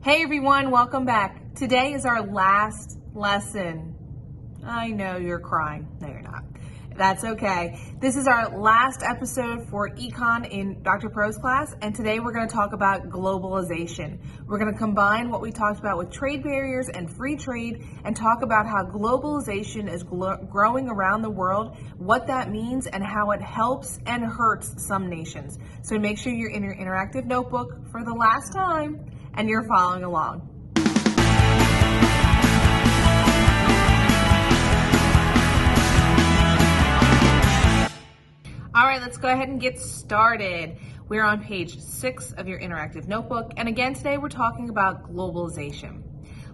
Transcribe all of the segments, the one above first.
Hey everyone, welcome back. Today is our last lesson. I know you're crying. No, you're not. That's okay. This is our last episode for Econ in Dr. Pro's class, and today we're going to talk about globalization. We're going to combine what we talked about with trade barriers and free trade and talk about how globalization is growing around the world, what that means, and how it helps and hurts some nations. So make sure you're in your interactive notebook for the last time and you're following along. All right, let's go ahead and get started. We're on page 6 of your interactive notebook. And again, today we're talking about globalization.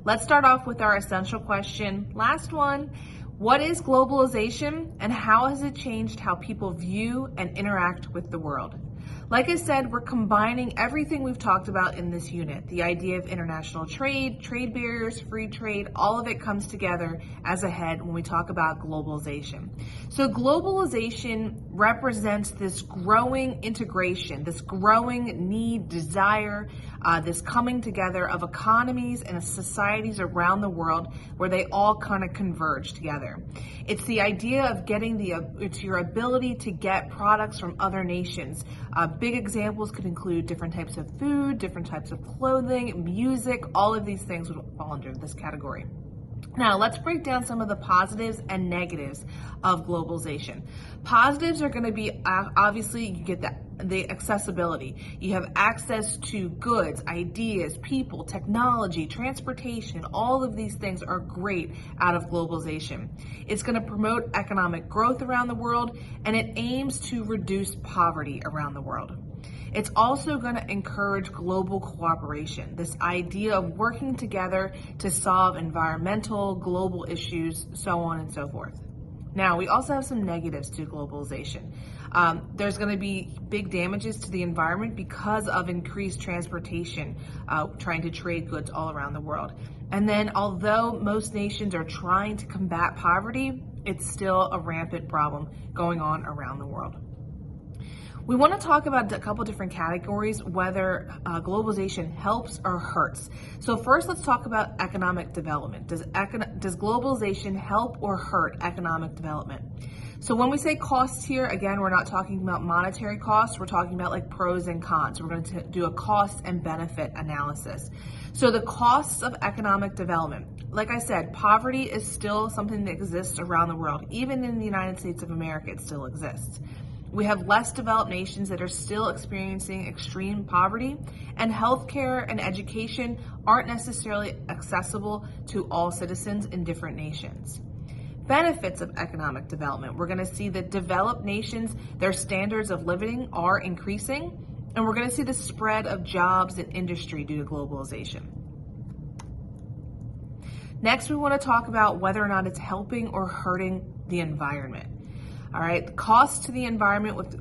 Let's start off with our essential question. Last one, what is globalization and how has it changed how people view and interact with the world? Like I said, we're combining everything we've talked about in this unit. The idea of international trade, trade barriers, free trade, all of it comes together as a head when we talk about globalization. So globalization represents this growing integration, this growing need, desire, this coming together of economies and societies around the world where they all kind of converge together. It's the idea of getting it's your ability to get products from other nations. Big examples could include different types of food, different types of clothing, music, all of these things would fall under this category. Now, let's break down some of the positives and negatives of globalization. Positives are going to be, obviously, you get the accessibility. You have access to goods, ideas, people, technology, transportation. All of these things are great out of globalization. It's going to promote economic growth around the world, and it aims to reduce poverty around the world. It's also going to encourage global cooperation, this idea of working together to solve environmental, global issues, so on and so forth. Now, we also have some negatives to globalization. There's going to be big damages to the environment because of increased transportation, trying to trade goods all around the world. And then, although most nations are trying to combat poverty, it's still a rampant problem going on around the world. We want to talk about a couple different categories, whether globalization helps or hurts. So first, let's talk about economic development. Does globalization help or hurt economic development? So when we say costs here, again, we're not talking about monetary costs. We're talking about like pros and cons. We're going to do a cost and benefit analysis. So the costs of economic development, like I said, poverty is still something that exists around the world. Even in the United States of America, it still exists. We have less developed nations that are still experiencing extreme poverty, and healthcare and education aren't necessarily accessible to all citizens in different nations. Benefits of economic development. We're going to see that developed nations, their standards of living are increasing, and we're going to see the spread of jobs and industry due to globalization. Next, we want to talk about whether or not it's helping or hurting the environment. All right, the cost to the environment with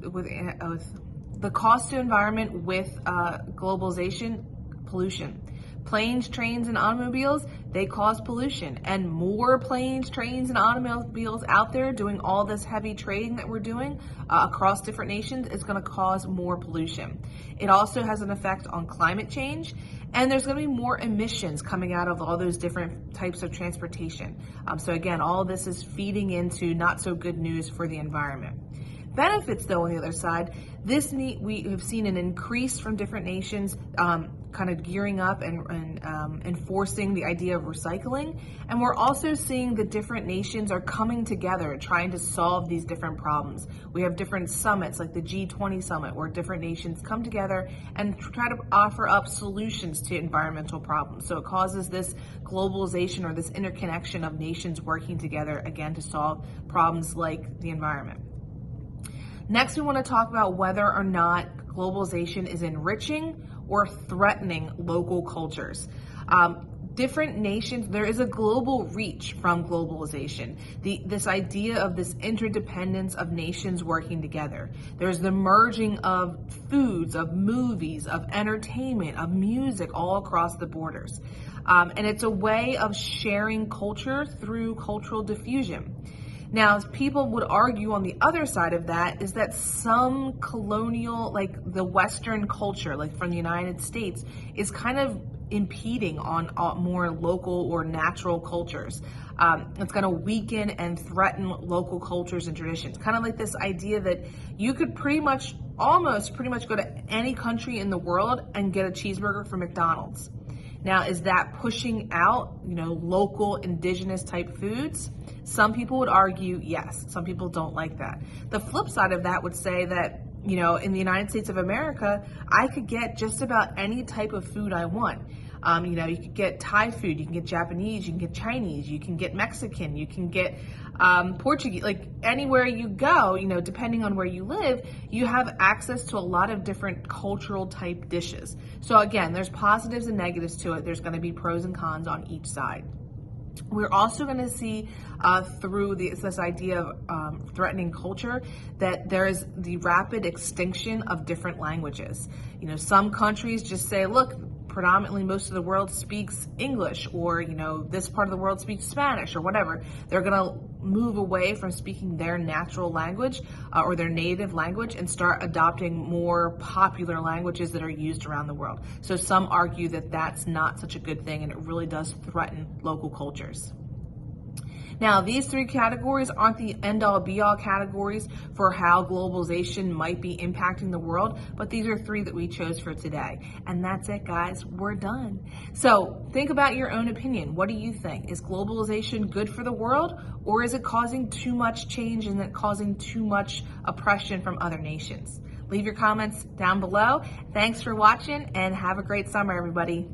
globalization, pollution. Planes, trains, and automobiles, they cause pollution, and more planes, trains, and automobiles out there doing all this heavy trading that we're doing across different nations is going to cause more pollution. It also has an effect on climate change, and there's going to be more emissions coming out of all those different types of transportation. So again, all this is feeding into not so good news for the environment. Benefits, though, on the other side, we have seen an increase from different nations kind of gearing up and enforcing the idea of recycling. And we're also seeing that different nations are coming together trying to solve these different problems. We have different summits like the G20 summit where different nations come together and try to offer up solutions to environmental problems. So it causes this globalization or this interconnection of nations working together again to solve problems like the environment. Next, we want to talk about whether or not globalization is enriching or threatening local cultures. Different nations, there is a global reach from globalization. This idea of this interdependence of nations working together. There's the merging of foods, of movies, of entertainment, of music all across the borders. And it's a way of sharing culture through cultural diffusion. Now, people would argue on the other side of that is that some colonial, like the Western culture, like from the United States, is kind of impeding on more local or natural cultures. It's going to weaken and threaten local cultures and traditions. Kind of like this idea that you could almost pretty much go to any country in the world and get a cheeseburger from McDonald's. Now, is that pushing out, local indigenous type foods? Some people would argue yes. Some people don't like that. The flip side of that would say that, in the United States of America, I could get just about any type of food I want. You could get Thai food, you can get Japanese, you can get Chinese, you can get Mexican, you can get Portuguese. Like anywhere you go, depending on where you live, you have access to a lot of different cultural type dishes. So again, there's positives and negatives to it. There's going to be pros and cons on each side. We're also going to see through this idea of threatening culture that there is the rapid extinction of different languages. Some countries just say, look, predominantly most of the world speaks English, or this part of the world speaks Spanish or whatever. They're going to move away from speaking their natural language or their native language and start adopting more popular languages that are used around the world. So some argue that that's not such a good thing, and it really does threaten local cultures. Now, these three categories aren't the end-all be-all categories for how globalization might be impacting the world, but these are three that we chose for today. And that's it, guys. We're done. So think about your own opinion. What do you think? Is globalization good for the world, or is it causing too much change and it causing too much oppression from other nations? Leave your comments down below. Thanks for watching, and have a great summer, everybody.